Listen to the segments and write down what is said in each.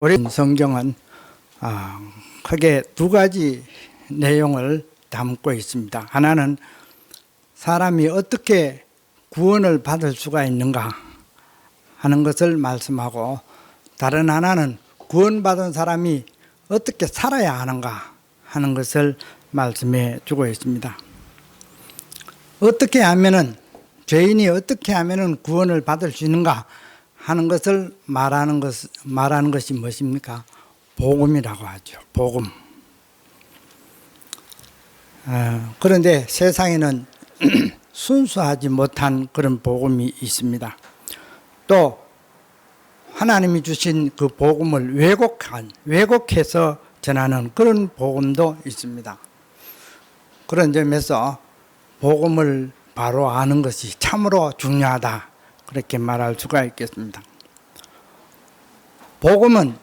우리 성경은 크게 두 가지 내용을 담고 있습니다. 하나는 사람이 어떻게 구원을 받을 수가 있는가 하는 것을 말씀하고, 다른 하나는 구원받은 사람이 어떻게 살아야 하는가 하는 것을 말씀해 주고 있습니다. 어떻게 하면은, 죄인이 어떻게 하면은 구원을 받을 수 있는가 하는 것을 말하는 것이 무엇입니까? 복음이라고 하죠. 복음. 그런데 세상에는 순수하지 못한 그런 복음이 있습니다. 또 하나님이 주신 그 복음을 왜곡해서 전하는 그런 복음도 있습니다. 그런 점에서 복음을 바로 아는 것이 참으로 중요하다, 그렇게 말할 수가 있겠습니다. 복음은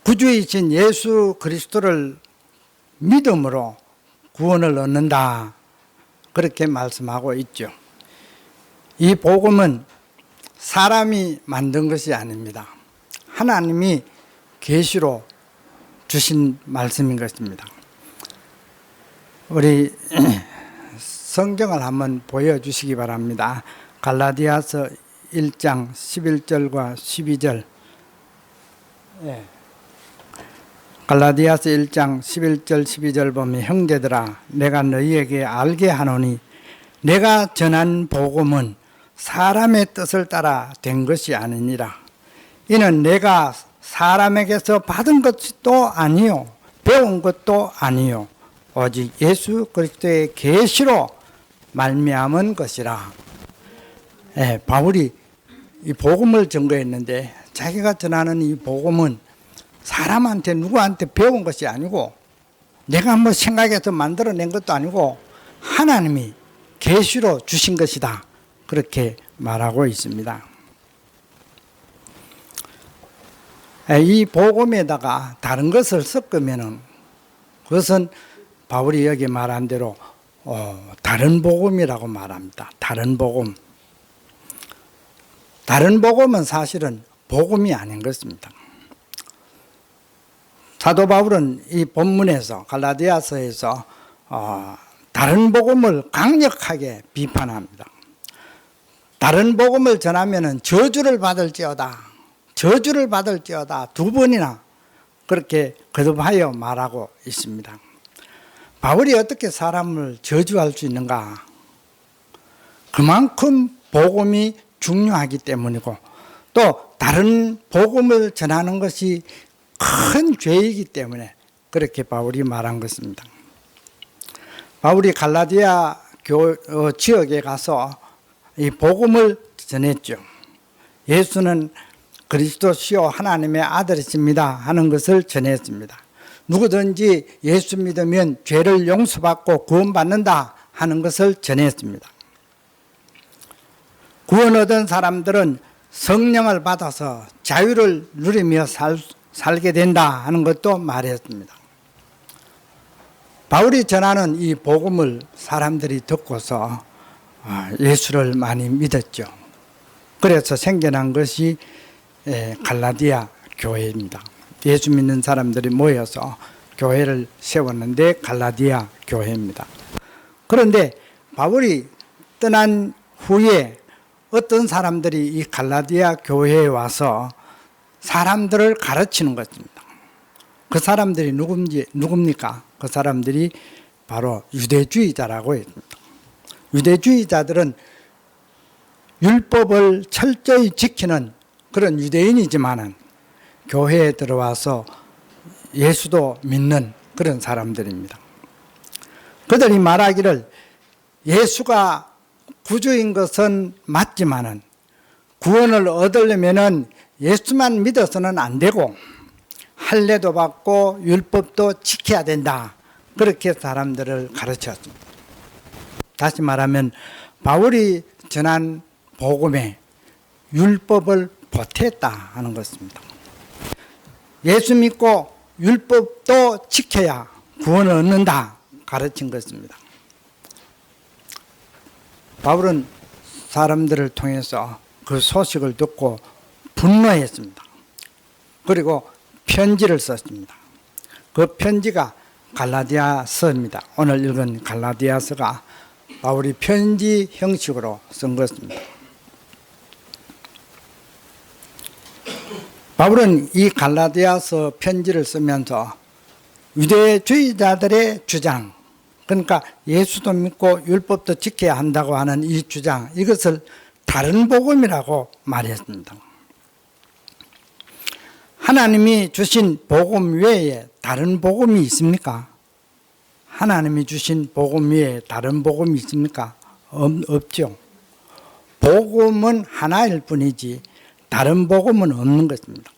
구주이신 예수 그리스도를 믿음으로 구원을 얻는다, 그렇게 말씀하고 있죠. 이 복음은 사람이 만든 것이 아닙니다. 하나님이 계시로 주신 말씀인 것입니다. 우리 성경을 한번 보여주시기 바랍니다. 갈라디아서 1장 11절과 12절. 갈라디아서 1장 11절 12절 보면, 형제들아 내가 너희에게 알게 하노니 내가 전한 복음은 사람의 뜻을 따라 된 것이 아니니라. 이는 내가 사람에게서 받은 것도 아니요 배운 것도 아니요 오직 예수 그리스도의 계시로 말미암은 것이라. 바울이 이 복음을 전거했는데, 자기가 전하는 이 복음은 사람한테 누구한테 배운 것이 아니고, 내가 한번 생각해서 만들어낸 것도 아니고 하나님이 계시로 주신 것이다, 그렇게 말하고 있습니다. 이 복음에다가 다른 것을 섞으면은 그것은 바울이 여기 말한 대로 다른 복음이라고 말합니다. 다른 복음. 다른 복음은 사실은 복음이 아닌 것입니다. 사도 바울은 이 본문에서, 갈라디아서에서 다른 복음을 강력하게 비판합니다. 다른 복음을 전하면은 저주를 받을지어다 두 번이나 그렇게 거듭하여 말하고 있습니다. 바울이 어떻게 사람을 저주할 수 있는가? 그만큼 복음이 중요하기 때문이고, 또 다른 복음을 전하는 것이 큰 죄이기 때문에 그렇게 바울이 말한 것입니다. 바울이 갈라디아 지역에 가서 이 복음을 전했죠. 예수는 그리스도시요 하나님의 아들이십니다 하는 것을 전했습니다. 누구든지 예수 믿으면 죄를 용서받고 구원받는다 하는 것을 전했습니다. 구원 얻은 사람들은 성령을 받아서 자유를 누리며 살게 된다 하는 것도 말했습니다. 바울이 전하는 이 복음을 사람들이 듣고서 예수를 많이 믿었죠. 그래서 생겨난 것이 갈라디아 교회입니다. 예수 믿는 사람들이 모여서 교회를 세웠는데 갈라디아 교회입니다. 그런데 바울이 떠난 후에 어떤 사람들이 이 갈라디아 교회에 와서 사람들을 가르치는 것입니다. 그 사람들이 누굽니까? 그 사람들이 바로 유대주의자라고 했습니다. 유대주의자들은 율법을 철저히 지키는 그런 유대인이지만은 교회에 들어와서 예수도 믿는 그런 사람들입니다. 그들이 말하기를 예수가 구주인 것은 맞지만은 구원을 얻으려면은 예수만 믿어서는 안 되고 할례도 받고 율법도 지켜야 된다, 그렇게 사람들을 가르쳤습니다. 다시 말하면 바울이 전한 복음에 율법을 보태했다 하는 것입니다. 예수 믿고 율법도 지켜야 구원을 얻는다 가르친 것입니다. 바울은 사람들을 통해서 그 소식을 듣고 분노했습니다. 그리고 편지를 썼습니다. 그 편지가 갈라디아서입니다. 오늘 읽은 갈라디아서가 바울이 편지 형식으로 쓴 것입니다. 바울은 이 갈라디아서 편지를 쓰면서 유대주의자들의 주장, 그러니까 예수도 믿고 율법도 지켜야 한다고 하는 이 주장, 이것을 다른 복음이라고 말했습니다. 하나님이 주신 복음 외에 다른 복음이 있습니까? 하나님이 주신 복음 외에 다른 복음이 있습니까? 없죠. 복음은 하나일 뿐이지 다른 복음은 없는 것입니다.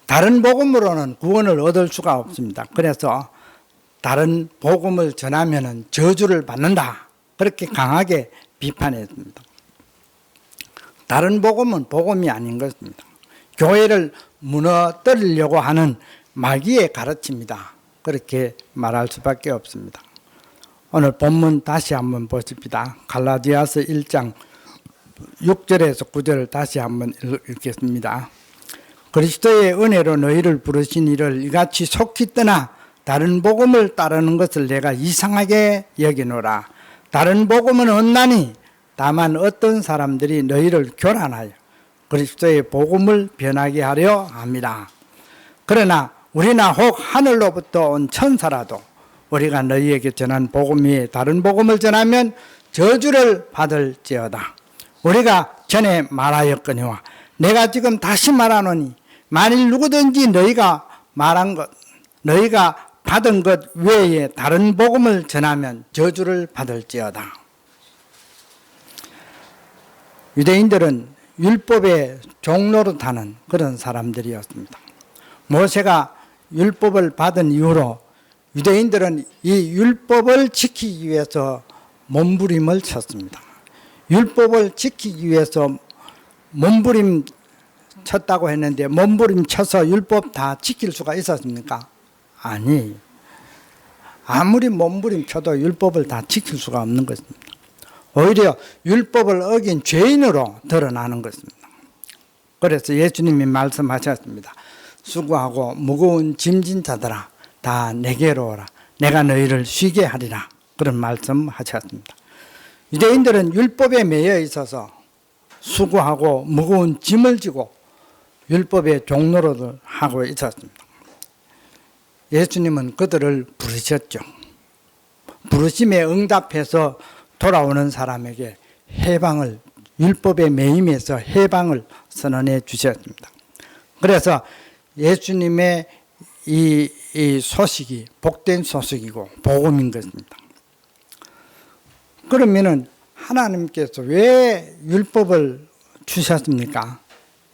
다른 복음으로는 구원을 얻을 수가 없습니다. 그래서 다른 복음을 전하면 저주를 받는다, 그렇게 강하게 비판했습니다. 다른 복음은 복음이 아닌 것입니다. 교회를 무너뜨리려고 하는 마귀의 가르침이다, 그렇게 말할 수밖에 없습니다. 오늘 본문 다시 한번 보십시다. 갈라디아서 1장 6절에서 9절을 다시 한번 읽겠습니다. 그리스도의 은혜로 너희를 부르신 이를 이같이 속히 떠나 다른 복음을 따르는 것을 내가 이상하게 여기노라. 다른 복음은 없나니 다만 어떤 사람들이 너희를 교란하여 그리스도의 복음을 변하게 하려 합니다. 그러나 우리나 혹 하늘로부터 온 천사라도 우리가 너희에게 전한 복음 외에 다른 복음을 전하면 저주를 받을지어다. 우리가 전에 말하였거니와 내가 지금 다시 말하노니 만일 누구든지 너희가 말한 것, 너희가 받은 것 외에 다른 복음을 전하면 저주를 받을지어다. 유대인들은 율법의 종노릇하는 그런 사람들이었습니다. 모세가 율법을 받은 이후로 유대인들은 이 율법을 지키기 위해서 몸부림을 쳤습니다. 율법을 지키기 위해서 몸부림 쳤다고 했는데 몸부림 쳐서 율법 다 지킬 수가 있었습니까? 아니, 아무리 몸부림 쳐도 율법을 다 지킬 수가 없는 것입니다. 오히려 율법을 어긴 죄인으로 드러나는 것입니다. 그래서 예수님이 말씀하셨습니다. 수고하고 무거운 짐진 자들아 다 내게로 오라. 내가 너희를 쉬게 하리라. 그런 말씀하셨습니다. 유대인들은 율법에 매여 있어서 수고하고 무거운 짐을 지고 율법의 종노릇을 하고 있었습니다. 예수님은 그들을 부르셨죠. 부르심에 응답해서 돌아오는 사람에게 해방을, 율법의 매임에서 해방을 선언해 주셨습니다. 그래서 예수님의 이 소식이 복된 소식이고 복음인 것입니다. 그러면은 하나님께서 왜 율법을 주셨습니까?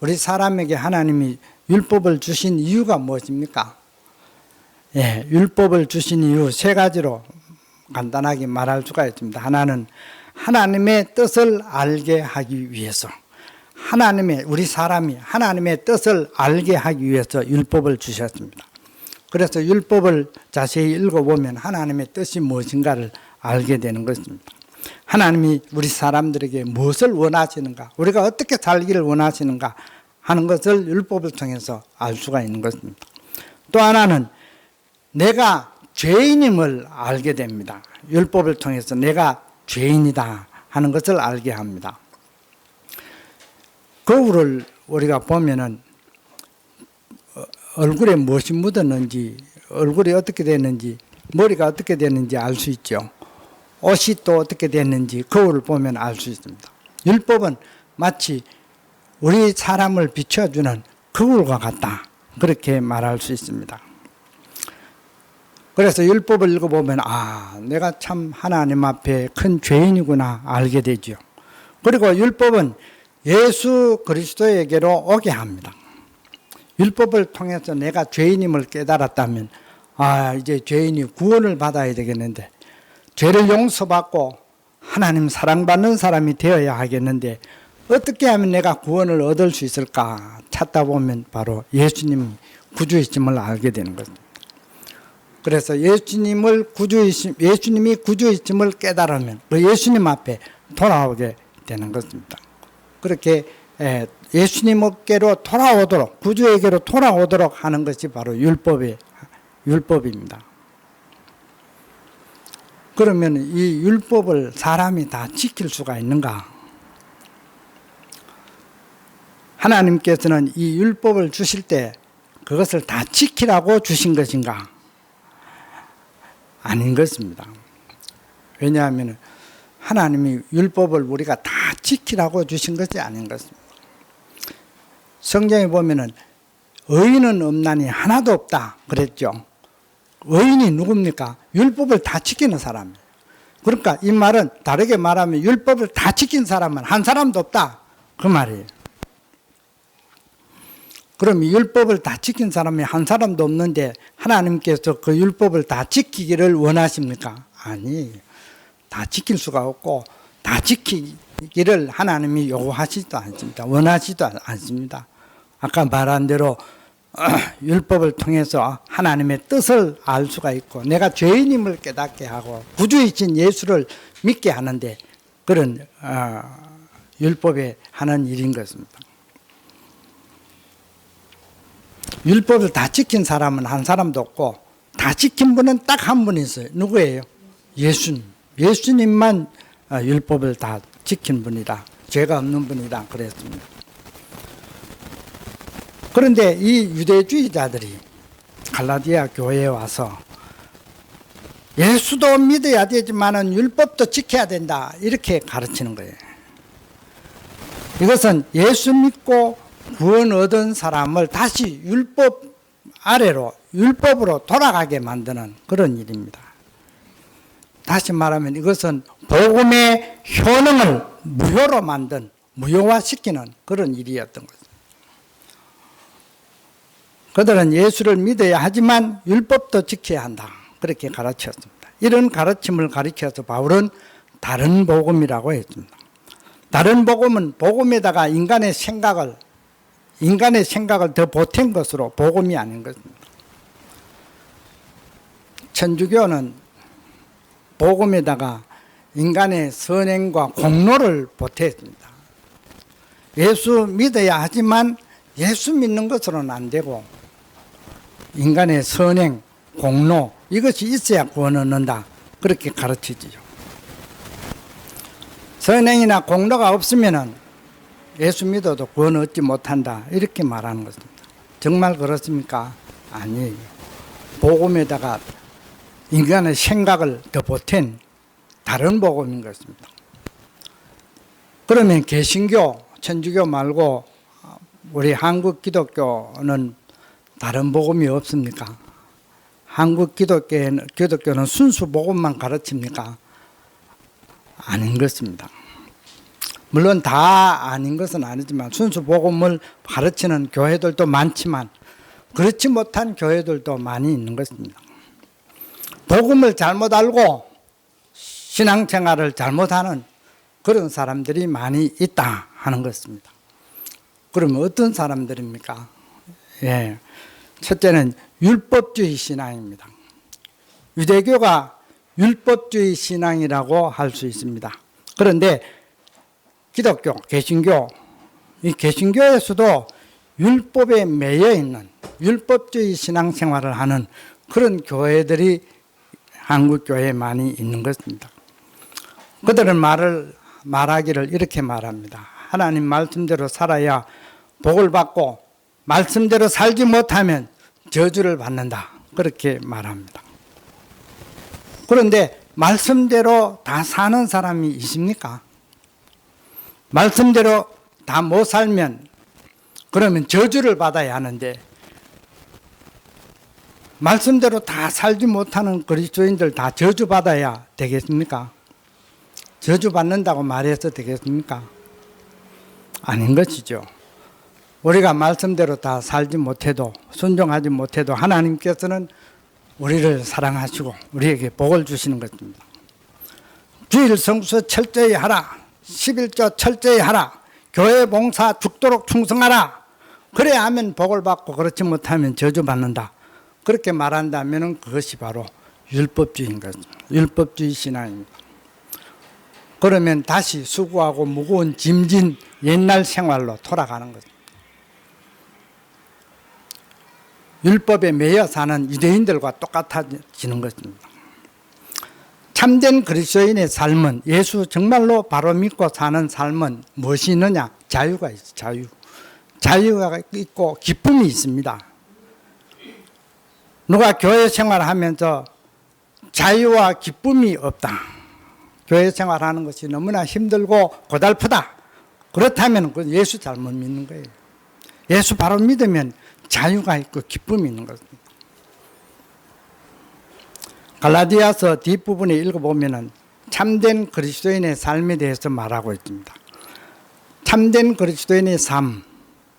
우리 사람에게 하나님이 율법을 주신 이유가 무엇입니까? 예, 율법을 주신 이유 세 가지로 간단하게 말할 수가 있습니다. 하나는 하나님의 뜻을 알게 하기 위해서, 우리 사람이 하나님의 뜻을 알게 하기 위해서 율법을 주셨습니다. 그래서 율법을 자세히 읽어보면 하나님의 뜻이 무엇인가를 알게 되는 것입니다. 하나님이 우리 사람들에게 무엇을 원하시는가, 우리가 어떻게 살기를 원하시는가 하는 것을 율법을 통해서 알 수가 있는 것입니다. 또 하나는 내가 죄인임을 알게 됩니다. 율법을 통해서 내가 죄인이다 하는 것을 알게 합니다. 거울을 우리가 보면은 얼굴에 무엇이 묻었는지, 얼굴이 어떻게 됐는지, 머리가 어떻게 됐는지 알 수 있죠. 옷이 또 어떻게 됐는지 거울을 보면 알 수 있습니다. 율법은 마치 우리 사람을 비춰주는 거울과 같다, 그렇게 말할 수 있습니다. 그래서 율법을 읽어보면 내가 참 하나님 앞에 큰 죄인이구나 알게 되죠. 그리고 율법은 예수 그리스도에게로 오게 합니다. 율법을 통해서 내가 죄인임을 깨달았다면 이제 죄인이 구원을 받아야 되겠는데, 죄를 용서받고 하나님 사랑받는 사람이 되어야 하겠는데 어떻게 하면 내가 구원을 얻을 수 있을까 찾다 보면 바로 예수님이 구주이심을 알게 되는 것입니다. 그래서 예수님이 구주이심을 깨달으면 그 예수님 앞에 돌아오게 되는 것입니다. 그렇게 예수님께로 돌아오도록, 구주에게로 돌아오도록 하는 것이 바로 율법입니다. 그러면 이 율법을 사람이 다 지킬 수가 있는가? 하나님께서는 이 율법을 주실 때 그것을 다 지키라고 주신 것인가? 아닌 것입니다. 왜냐하면 하나님이 율법을 우리가 다 지키라고 주신 것이 아닌 것입니다. 성경에 보면은 의인은 없나니 하나도 없다 그랬죠. 의인이 누굽니까? 율법을 다 지키는 사람이에요. 그러니까 이 말은 다르게 말하면 율법을 다 지킨 사람은 한 사람도 없다 그 말이에요. 그럼 율법을 다 지킨 사람이 한 사람도 없는데 하나님께서 그 율법을 다 지키기를 원하십니까? 아니, 다 지킬 수가 없고 다 지키기를 하나님이 요구하지도 않습니다. 원하지도 않습니다. 아까 말한 대로 율법을 통해서 하나님의 뜻을 알 수가 있고 내가 죄인임을 깨닫게 하고 구주이신 예수를 믿게 하는데 그런 율법에 하는 일인 것입니다. 율법을 다 지킨 사람은 한 사람도 없고 다 지킨 분은 딱 한 분 있어요. 누구예요? 예수님. 예수님만 율법을 다 지킨 분이다. 죄가 없는 분이다. 그랬습니다. 그런데 이 유대주의자들이 갈라디아 교회에 와서 예수도 믿어야 되지만은 율법도 지켜야 된다. 이렇게 가르치는 거예요. 이것은 예수 믿고 구원 얻은 사람을 다시 율법 아래로, 율법으로 돌아가게 만드는 그런 일입니다. 다시 말하면 이것은 복음의 효능을 무효로 만든, 무효화시키는 그런 일이었던 거죠. 그들은 예수를 믿어야 하지만 율법도 지켜야 한다. 그렇게 가르쳤습니다. 이런 가르침을 가르쳐서 바울은 다른 복음이라고 했습니다. 다른 복음은 복음에다가 인간의 생각을 더 보탠 것으로 복음이 아닌 것입니다. 천주교는 복음에다가 인간의 선행과 공로를 보탰습니다. 예수 믿어야 하지만 예수 믿는 것으로는 안 되고 인간의 선행, 공로 이것이 있어야 구원 얻는다. 그렇게 가르치지요. 선행이나 공로가 없으면은 예수 믿어도 구원 얻지 못한다. 이렇게 말하는 것입니다. 정말 그렇습니까? 아니에요. 복음에다가 인간의 생각을 더 보탠 다른 복음인 것입니다. 그러면 개신교, 천주교 말고 우리 한국 기독교는 다른 복음이 없습니까? 한국 기독교는 순수 복음만 가르칩니까? 아닌 것입니다. 물론 다 아닌 것은 아니지만 순수 복음을 가르치는 교회들도 많지만 그렇지 못한 교회들도 많이 있는 것입니다. 복음을 잘못 알고 신앙생활을 잘못하는 그런 사람들이 많이 있다 하는 것입니다. 그러면 어떤 사람들입니까? 예. 첫째는 율법주의 신앙입니다. 유대교가 율법주의 신앙이라고 할 수 있습니다. 그런데 기독교, 개신교, 이 개신교에서도 율법에 매여 있는 율법주의 신앙생활을 하는 그런 교회들이 한국 교회에 많이 있는 것입니다. 그들은 말하기를 이렇게 말합니다. 하나님 말씀대로 살아야 복을 받고 말씀대로 살지 못하면 저주를 받는다. 그렇게 말합니다. 그런데 말씀대로 다 사는 사람이 있습니까? 말씀대로 다 못 살면 그러면 저주를 받아야 하는데 말씀대로 다 살지 못하는 그리스도인들 다 저주받아야 되겠습니까? 저주받는다고 말해서 되겠습니까? 아닌 것이죠. 우리가 말씀대로 다 살지 못해도 순종하지 못해도 하나님께서는 우리를 사랑하시고 우리에게 복을 주시는 것입니다. 주일 성수 철저히 하라. 11조 철저히 하라. 교회 봉사 죽도록 충성하라. 그래야 하면 복을 받고 그렇지 못하면 저주받는다. 그렇게 말한다면 그것이 바로 율법주의인 것입니다. 율법주의 신앙입니다. 그러면 다시 수고하고 무거운 짐진 옛날 생활로 돌아가는 거죠. 율법에 매여 사는 유대인들과 똑같아지는 것입니다. 참된 그리스도인의 삶은, 예수 정말로 바로 믿고 사는 삶은 무엇이 있느냐? 자유가 있어. 자유가 있고 기쁨이 있습니다. 누가 교회 생활하면서 자유와 기쁨이 없다, 교회 생활하는 것이 너무나 힘들고 고달프다, 그렇다면 예수 잘못 믿는 거예요. 예수 바로 믿으면 자유가 있고 기쁨이 있는 것입니다. 갈라디아서 뒷부분에 읽어보면 참된 그리스도인의 삶에 대해서 말하고 있습니다. 참된 그리스도인의 삶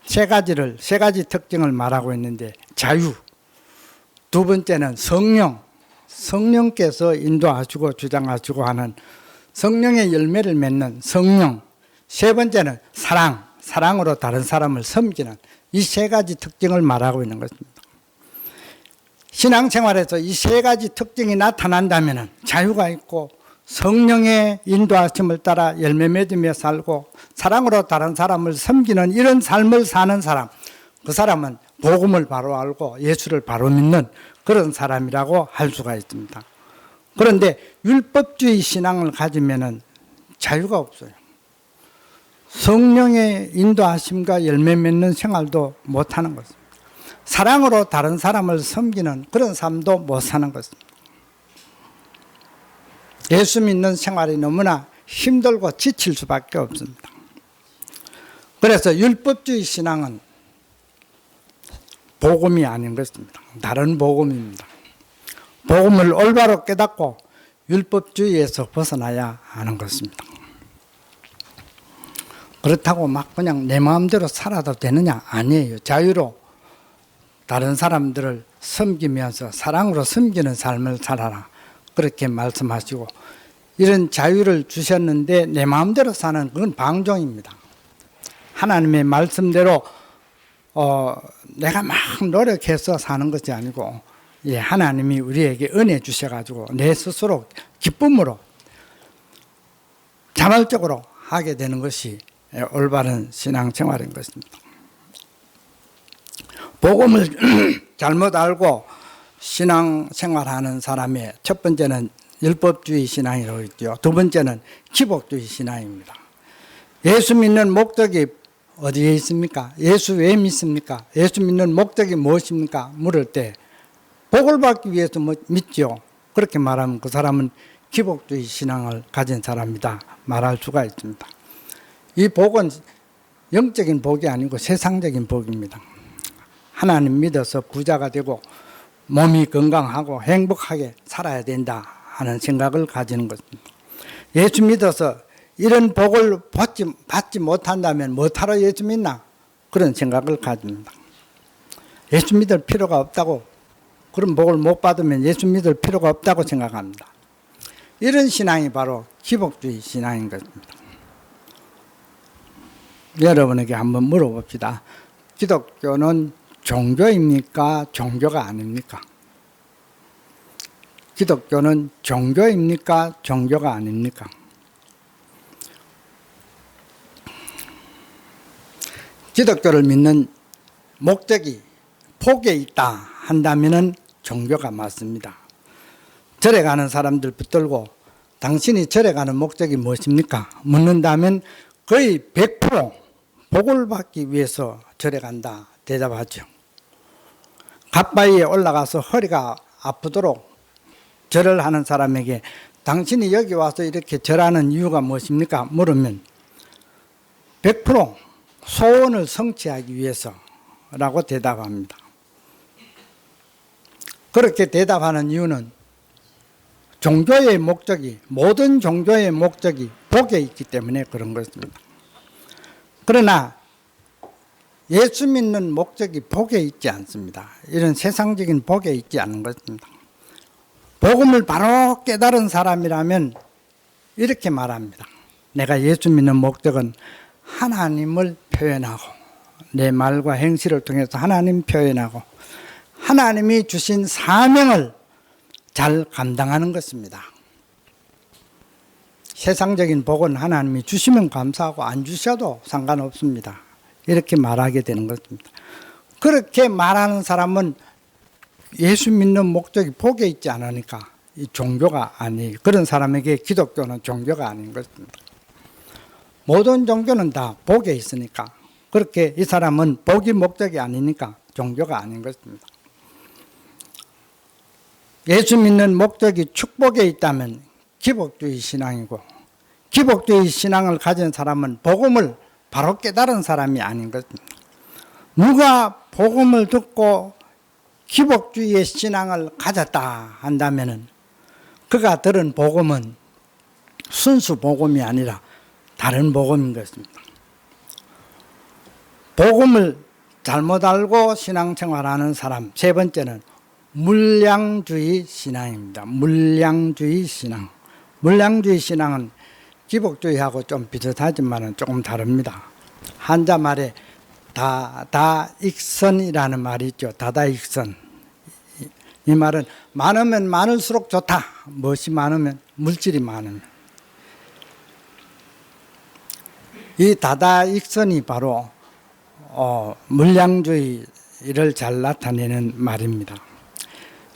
세 가지 특징을 말하고 있는데, 자유, 두 번째는 성령께서 인도하시고 주장하시고 하는 성령의 열매를 맺는 성령, 세 번째는 사랑으로 다른 사람을 섬기는, 이 세 가지 특징을 말하고 있는 것입니다. 신앙생활에서 이 세 가지 특징이 나타난다면 자유가 있고 성령의 인도하심을 따라 열매 맺으며 살고 사랑으로 다른 사람을 섬기는 이런 삶을 사는 사람, 그 사람은 복음을 바로 알고 예수를 바로 믿는 그런 사람이라고 할 수가 있습니다. 그런데 율법주의 신앙을 가지면 자유가 없어요. 성령의 인도하심과 열매 맺는 생활도 못하는 것입니다. 사랑으로 다른 사람을 섬기는 그런 삶도 못 사는 것입니다. 예수 믿는 생활이 너무나 힘들고 지칠 수밖에 없습니다. 그래서 율법주의 신앙은 복음이 아닌 것입니다. 다른 복음입니다. 복음을 올바로 깨닫고 율법주의에서 벗어나야 하는 것입니다. 그렇다고 막 그냥 내 마음대로 살아도 되느냐? 아니에요. 자유로 다른 사람들을 섬기면서 사랑으로 섬기는 삶을 살아라, 그렇게 말씀하시고, 이런 자유를 주셨는데 내 마음대로 사는 그건 방종입니다. 하나님의 말씀대로 내가 막 노력해서 사는 것이 아니고, 하나님이 우리에게 은혜 주셔가지고 내 스스로 기쁨으로 자발적으로 하게 되는 것이 올바른 신앙생활인 것입니다. 복음을 잘못 알고 신앙생활하는 사람의 첫 번째는 율법주의 신앙이라고 있죠. 두 번째는 기복주의 신앙입니다. 예수 믿는 목적이 어디에 있습니까? 예수 왜 믿습니까? 예수 믿는 목적이 무엇입니까? 물을 때 복을 받기 위해서 믿죠. 그렇게 말하면 그 사람은 기복주의 신앙을 가진 사람이다 말할 수가 있습니다. 이 복은 영적인 복이 아니고 세상적인 복입니다. 하나님 믿어서 부자가 되고 몸이 건강하고 행복하게 살아야 된다 하는 생각을 가지는 것입니다. 예수 믿어서 이런 복을 받지 못한다면 뭐하러 예수 믿나? 그런 생각을 가집니다. 예수 믿을 필요가 없다고, 그런 복을 못 받으면 예수 믿을 필요가 없다고 생각합니다. 이런 신앙이 바로 기복주의 신앙인 것입니다. 여러분에게 한번 물어봅시다. 기독교는 종교입니까? 종교가 아닙니까? 기독교는 종교입니까? 종교가 아닙니까? 기독교를 믿는 목적이 복에 있다 한다면 종교가 맞습니다. 절에 가는 사람들 붙들고 당신이 절에 가는 목적이 무엇입니까? 묻는다면 거의 100% 복을 받기 위해서 절에 간다 대답하죠. 갓바위에 올라가서 허리가 아프도록 절을 하는 사람에게 당신이 여기 와서 이렇게 절하는 이유가 무엇입니까? 물으면 100% 소원을 성취하기 위해서라고 대답합니다. 그렇게 대답하는 이유는 종교의 목적이, 모든 종교의 목적이 복에 있기 때문에 그런 것입니다. 그러나 예수 믿는 목적이 복에 있지 않습니다. 이런 세상적인 복에 있지 않은 것입니다. 복음을 바로 깨달은 사람이라면 이렇게 말합니다. 내가 예수 믿는 목적은 하나님을 표현하고 내 말과 행실을 통해서 하나님 표현하고 하나님이 주신 사명을 잘 감당하는 것입니다. 세상적인 복은 하나님이 주시면 감사하고 안 주셔도 상관없습니다. 이렇게 말하게 되는 것입니다. 그렇게 말하는 사람은 예수 믿는 목적이 복에 있지 않으니까 이 종교가 아니, 그런 사람에게 기독교는 종교가 아닌 것입니다. 모든 종교는 다 복에 있으니까, 그렇게 이 사람은 복이 목적이 아니니까 종교가 아닌 것입니다. 예수 믿는 목적이 축복에 있다면 기복주의 신앙이고, 기복주의 신앙을 가진 사람은 복음을 바로 깨달은 사람이 아닌 것입니다. 누가 복음을 듣고 기복주의의 신앙을 가졌다 한다면 그가 들은 복음은 순수 복음이 아니라 다른 복음인 것입니다. 복음을 잘못 알고 신앙생활하는 사람, 세 번째는 물량주의 신앙입니다. 물량주의 신앙. 물량주의 신앙은 기복주의하고 좀 비슷하지만 조금 다릅니다. 한자 말에 다다익선이라는 말이 있죠. 다다익선. 이 말은 많으면 많을수록 좋다. 무엇이 많으면? 물질이 많으면. 이 다다익선이 바로 물량주의를 잘 나타내는 말입니다.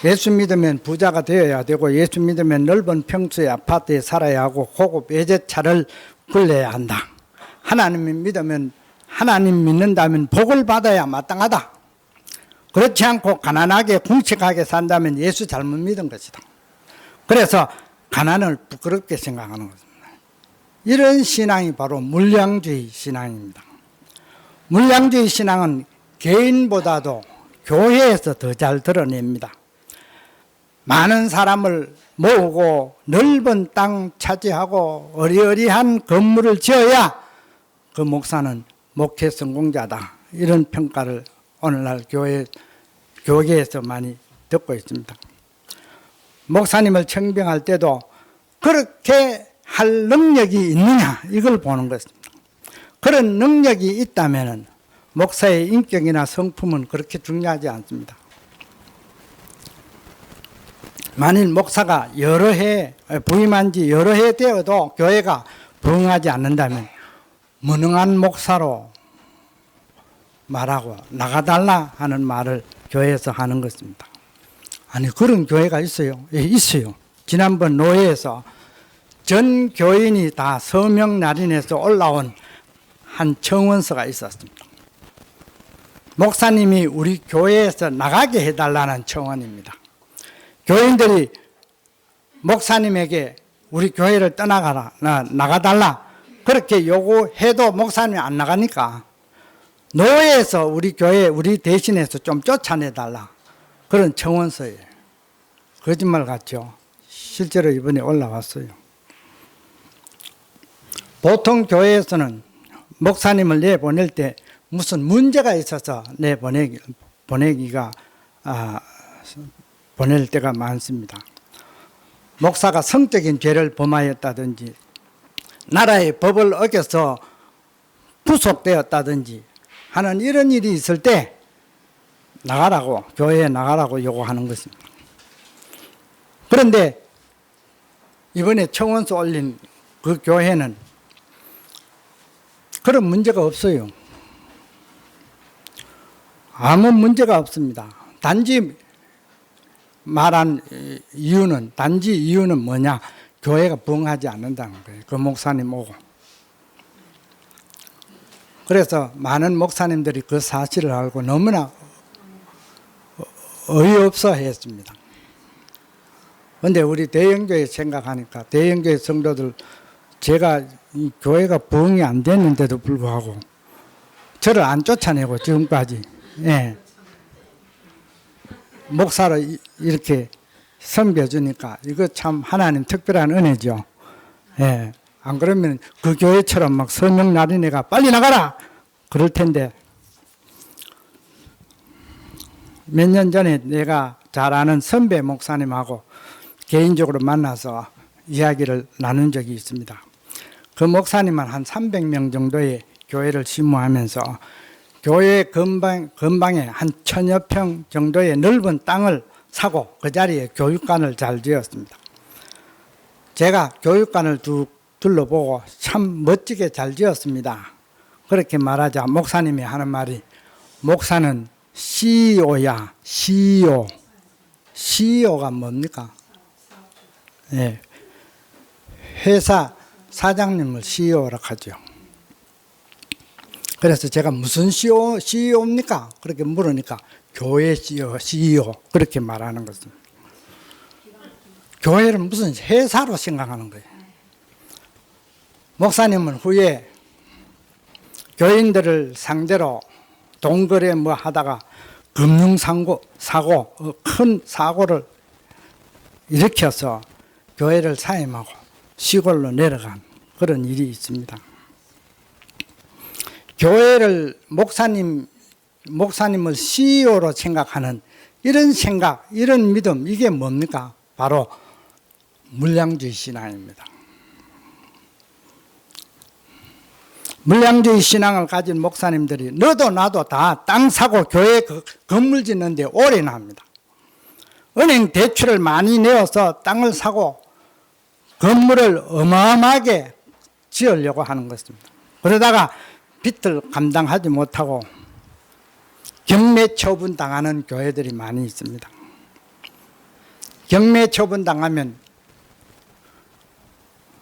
예수 믿으면 부자가 되어야 되고, 예수 믿으면 넓은 평수의 아파트에 살아야 하고, 고급 외제차를 굴려야 한다. 하나님 믿는다면 복을 받아야 마땅하다. 그렇지 않고 가난하게 궁핍하게 산다면 예수 잘못 믿은 것이다. 그래서 가난을 부끄럽게 생각하는 것입니다. 이런 신앙이 바로 물량주의 신앙입니다. 물량주의 신앙은 개인보다도 교회에서 더 잘 드러냅니다. 많은 사람을 모으고 넓은 땅 차지하고 어리어리한 건물을 지어야 그 목사는 목회 성공자다. 이런 평가를 오늘날 교계에서 많이 듣고 있습니다. 목사님을 청빙할 때도 그렇게 할 능력이 있느냐, 이걸 보는 것입니다. 그런 능력이 있다면 목사의 인격이나 성품은 그렇게 중요하지 않습니다. 만일 목사가 여러 해 부임한 지 여러 해 되어도 교회가 부흥하지 않는다면 무능한 목사로 말하고 나가달라 하는 말을 교회에서 하는 것입니다. 아니, 그런 교회가 있어요. 예, 있어요. 지난번 노회에서 전 교인이 다 서명 날인해서 올라온 한 청원서가 있었습니다. 목사님이 우리 교회에서 나가게 해달라는 청원입니다. 교인들이 목사님에게 우리 교회를 떠나가라, 나가달라 그렇게 요구해도 목사님이 안 나가니까 노회에서 우리 교회, 우리 대신해서 좀 쫓아내달라, 그런 청원서예요. 거짓말 같죠? 실제로 이번에 올라왔어요. 보통 교회에서는 목사님을 내보낼 때 무슨 문제가 있어서 보낼 때가 많습니다. 목사가 성적인 죄를 범하였다든지 나라의 법을 어겨서 구속되었다든지 하는 이런 일이 있을 때 나가라고, 교회에 나가라고 요구하는 것입니다. 그런데 이번에 청원서 올린 그 교회는 그런 문제가 없어요. 아무 문제가 없습니다. 단지 말한 이유는 뭐냐? 교회가 부흥하지 않는다는 거예요. 그 목사님 오고. 그래서 많은 목사님들이 그 사실을 알고 너무나 어이없어 했습니다. 그런데 우리 대형교회 생각하니까 대형교회 성도들, 제가 이 교회가 부흥이 안 됐는데도 불구하고 저를 안 쫓아내고 지금까지 목사로 이렇게 섬겨주니까 이거 참 하나님 특별한 은혜죠. 안 그러면 그 교회처럼 막 서명 날인애가 빨리 나가라 그럴 텐데, 몇 년 전에 내가 잘 아는 선배 목사님하고 개인적으로 만나서 이야기를 나눈 적이 있습니다. 그 목사님은 한 300명 정도의 교회를 심무하면서 교회 근방에 한 1000여 평 정도의 넓은 땅을 사고 그 자리에 교육관을 잘 지었습니다. 제가 교육관을 두 둘러보고 참 멋지게 잘 지었습니다. 그렇게 말하자 목사님이 하는 말이, 목사는 CEO야, CEO. CEO가 뭡니까? 예. 회사 사장님을 CEO라 하죠. 그래서 제가 무슨 CEO입니까? 그렇게 물으니까 교회 CEO 그렇게 말하는 것입니다. 교회를 무슨 회사로 생각하는 거예요. 목사님은 후에 교인들을 상대로 동거래 뭐 하다가 금융사고, 큰 사고를 일으켜서 교회를 사임하고 시골로 내려간 그런 일이 있습니다. 교회를 목사님을 CEO로 생각하는 이런 생각, 이런 믿음, 이게 뭡니까? 바로 물량주의 신앙입니다. 물량주의 신앙을 가진 목사님들이 너도 나도 다 땅 사고 교회 건물 짓는데 올인합니다. 은행 대출을 많이 내어서 땅을 사고 건물을 어마어마하게 지으려고 하는 것입니다. 그러다가 빚을 감당하지 못하고 경매 처분 당하는 교회들이 많이 있습니다. 경매 처분 당하면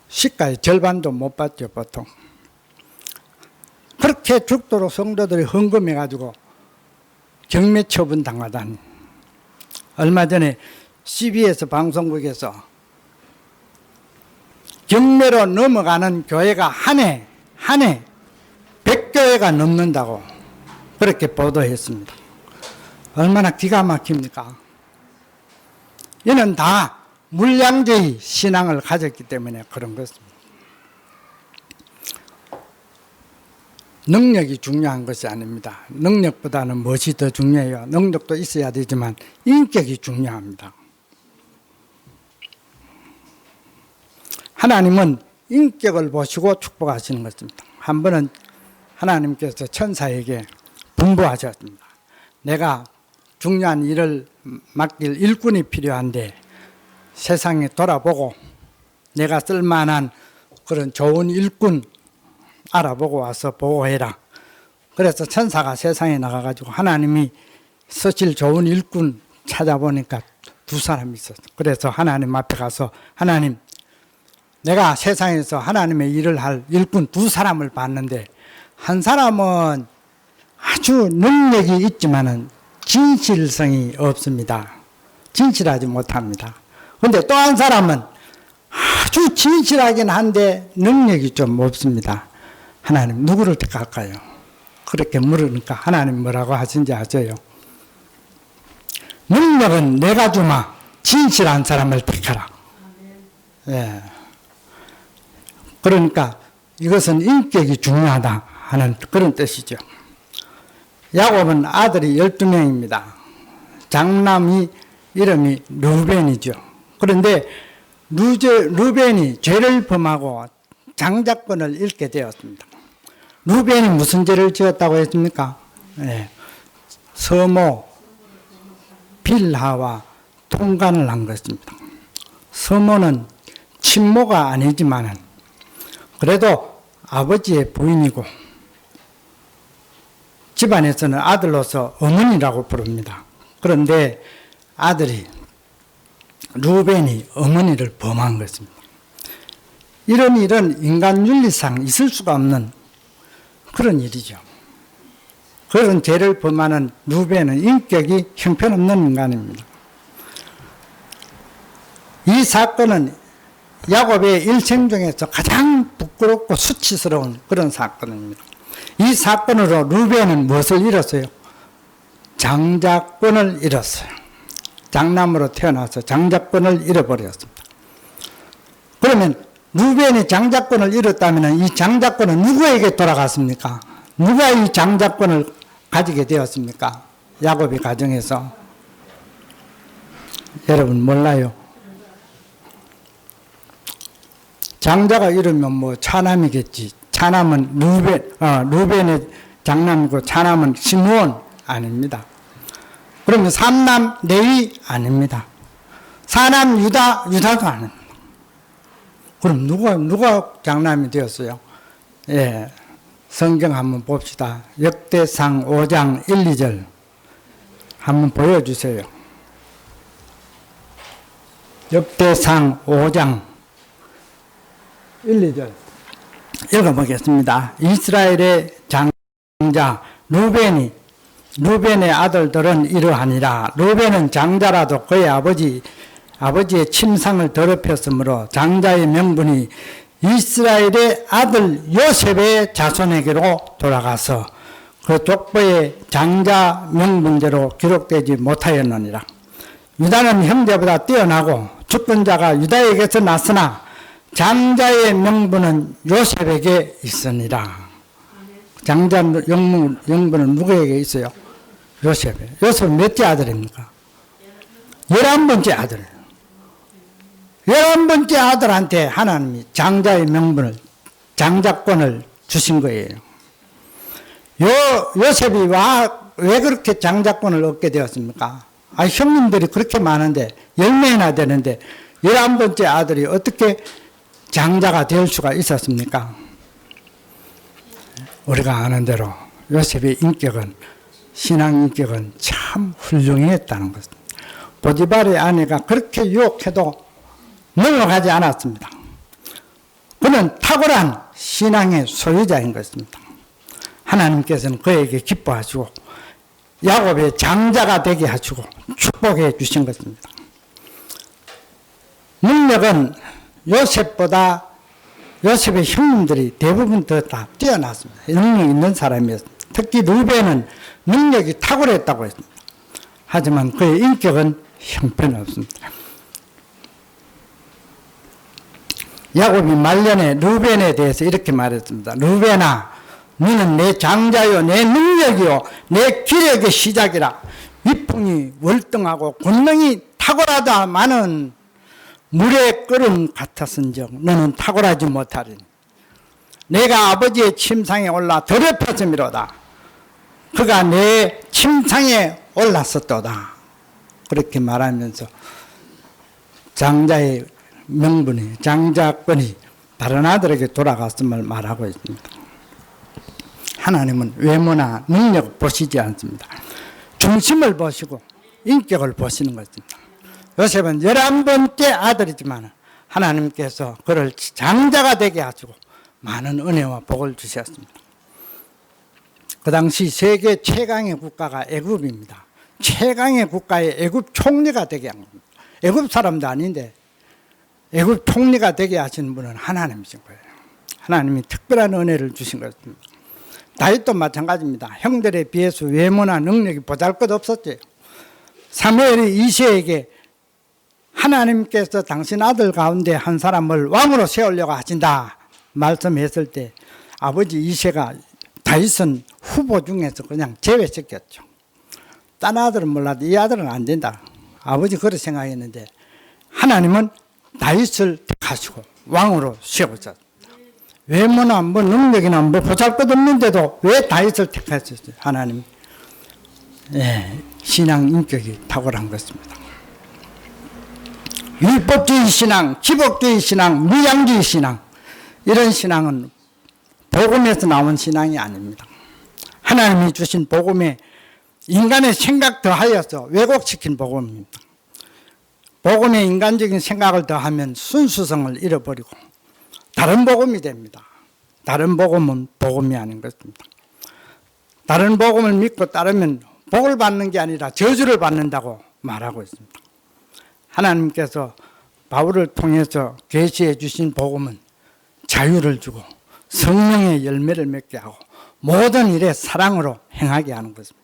시가의 절반도 못 받죠, 보통. 그렇게 죽도록 성도들이 헌금해가지고 경매 처분 당하다니. 얼마 전에 CBS 방송국에서 경매로 넘어가는 교회가 한 해 100교회가 넘는다고 그렇게 보도했습니다. 얼마나 기가 막힙니까? 이는 다 물량주의 신앙을 가졌기 때문에 그런 것입니다. 능력이 중요한 것이 아닙니다. 능력보다는 무엇이 더 중요해요? 능력도 있어야 되지만 인격이 중요합니다. 하나님은 인격을 보시고 축복하시는 것입니다. 한 번은 하나님께서 천사에게 분부하셨습니다. 내가 중요한 일을 맡길 일꾼이 필요한데 세상에 돌아보고 내가 쓸만한 그런 좋은 일꾼 알아보고 와서 보호해라. 그래서 천사가 세상에 나가가지고 하나님이 쓰실 좋은 일꾼 찾아보니까 두 사람이 있었어요. 그래서 하나님 앞에 가서 하나님, 내가 세상에서 하나님의 일을 할 일꾼 두 사람을 봤는데 한 사람은 아주 능력이 있지만은 진실성이 없습니다. 진실하지 못합니다. 그런데 또 한 사람은 아주 진실하긴 한데 능력이 좀 없습니다. 하나님 누구를 택할까요? 그렇게 물으니까 하나님 뭐라고 하신지 아세요? 능력은 내가 주마, 진실한 사람을 택하라. 예. 그러니까 이것은 인격이 중요하다 하는 그런 뜻이죠. 야곱은 아들이 12명입니다. 장남이 이름이 르벤이죠. 그런데 르벤이 죄를 범하고 장자권을 잃게 되었습니다. 르벤이 무슨 죄를 지었다고 했습니까? 네. 서모 빌하와 통간을 한 것입니다. 서모는 친모가 아니지만 그래도 아버지의 부인이고 집안에서는 아들로서 어머니라고 부릅니다. 그런데 아들이 르벤이 어머니를 범한 것입니다. 이런 일은 인간 윤리상 있을 수가 없는 그런 일이죠. 그런 죄를 범하는 르벤은 인격이 형편없는 인간입니다. 이 사건은 야곱의 일생 중에서 가장 부끄럽고 수치스러운 그런 사건입니다. 이 사건으로 르벤은 무엇을 잃었어요? 장자권을 잃었어요. 장남으로 태어나서 장자권을 잃어버렸습니다. 그러면 르벤이 장자권을 잃었다면 이 장자권은 누구에게 돌아갔습니까? 누가 이 장자권을 가지게 되었습니까? 야곱의 가정에서. 여러분 몰라요? 장자가 이러면 뭐 차남이겠지. 차남은 르벤의 장남이고 차남은 시므온 아닙니다. 그러면 삼남 레위 아닙니다. 사남 유다도 아닙니다. 그럼 누가 장남이 되었어요? 예. 성경 한번 봅시다. 역대상 5장 1, 2절 한번 보여주세요. 역대상 5장 1, 2절 읽어보겠습니다. 이스라엘의 장자 루벤의 아들들은 이러하니라. 루벤은 장자라도 그의 아버지의 침상을 더럽혔으므로 장자의 명분이 이스라엘의 아들 요셉의 자손에게로 돌아가서 그 족보의 장자 명분대로 기록되지 못하였느니라. 유다는 형제보다 뛰어나고 주권자가 유다에게서 났으나 장자의 명분은 요셉에게 있으니라. 장자 명분은 누구에게 있어요? 요셉에. 요셉은 몇째 아들입니까? 11번째 아들. 11번째 아들한테 하나님이 장자의 명분을, 장자권을 주신 거예요. 요셉이 왜 그렇게 장자권을 얻게 되었습니까? 형님들이 그렇게 많은데, 10명이나 되는데, 11번째 아들이 어떻게 장자가 될 수가 있었습니까? 우리가 아는 대로 요셉의 인격은, 신앙 인격은 참 훌륭했다는 것입니다. 보디발의 아내가 그렇게 유혹해도 넘어가지 않았습니다. 그는 탁월한 신앙의 소유자인 것입니다. 하나님께서는 그에게 기뻐하시고 야곱의 장자가 되게 하시고 축복해 주신 것입니다. 능력은 요셉의 형님들이 대부분 다 뛰어났습니다. 능력 있는 사람이었습니다. 특히 루벤은 능력이 탁월했다고 했습니다. 하지만 그의 인격은 형편없습니다. 야곱이 말년에 루벤에 대해서 이렇게 말했습니다. 루벤아, 너는 내 장자요, 내 능력이요, 내 기력의 시작이라. 위풍이 월등하고 권능이 탁월하다마는 물의 끓음 같았은즉 너는 탁월하지 못하리니 내가 아버지의 침상에 올라 더럽혔음이로다. 그가 내 침상에 올랐었도다. 그렇게 말하면서 장자의 명분이, 장자권이 다른 아들에게 돌아갔음을 말하고 있습니다. 하나님은 외모나 능력을 보시지 않습니다. 중심을 보시고 인격을 보시는 것입니다. 요셉은 11번째 아들이지만 하나님께서 그를 장자가 되게 하시고 많은 은혜와 복을 주셨습니다. 그 당시 세계 최강의 국가가 애굽입니다. 최강의 국가의 애굽 총리가 되게 한 겁니다. 애굽 사람도 아닌데 애굽 총리가 되게 하신 분은 하나님이신 거예요. 하나님이 특별한 은혜를 주신 것입니다. 다윗도 마찬가지입니다. 형들에 비해서 외모나 능력이 보잘것없었죠. 사무엘이 이새에게 하나님께서 당신 아들 가운데 한 사람을 왕으로 세우려고 하신다 말씀했을 때 아버지 이새가 다윗은 후보 중에서 그냥 제외시켰죠. 딴 아들은 몰라도 이 아들은 안 된다. 아버지 그렇게 생각했는데 하나님은 다윗을 택하시고 왕으로 세우셨습니다. 외모나 뭐 능력이나 뭐 보잘것없는데도 왜 다윗을 택하셨어요? 하나님. 신앙 인격이 탁월한 것입니다. 율법주의 신앙, 기복주의 신앙, 무양주의 신앙, 이런 신앙은 복음에서 나온 신앙이 아닙니다. 하나님이 주신 복음에 인간의 생각 더하여서 왜곡시킨 복음입니다. 복음에 인간적인 생각을 더하면 순수성을 잃어버리고 다른 복음이 됩니다. 다른 복음은 복음이 아닌 것입니다. 다른 복음을 믿고 따르면 복을 받는 게 아니라 저주를 받는다고 말하고 있습니다. 하나님께서 바울을 통해서 계시해 주신 복음은 자유를 주고 성령의 열매를 맺게 하고 모든 일에 사랑으로 행하게 하는 것입니다.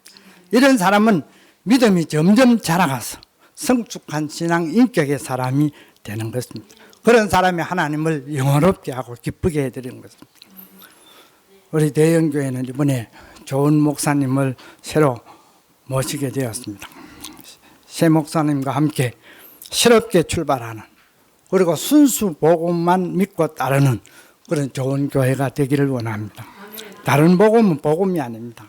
이런 사람은 믿음이 점점 자라가서 성숙한 신앙 인격의 사람이 되는 것입니다. 그런 사람이 하나님을 영원롭게 하고 기쁘게 해드리는 것입니다. 우리 대영교회는 이번에 좋은 목사님을 새로 모시게 되었습니다. 새 목사님과 함께 새롭게 출발하는, 그리고 순수 복음만 믿고 따르는 그런 좋은 교회가 되기를 원합니다. 다른 복음은 복음이 아닙니다.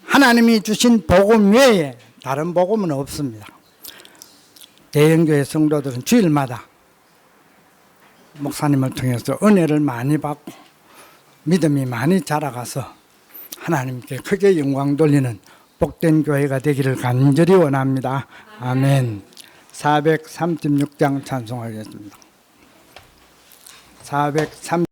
하나님이 주신 복음 외에 다른 복음은 없습니다. 대형교회 성도들은 주일마다 목사님을 통해서 은혜를 많이 받고 믿음이 많이 자라가서 하나님께 크게 영광 돌리는 복된 교회가 되기를 간절히 원합니다. 아멘. 436장 찬송하겠습니다. 403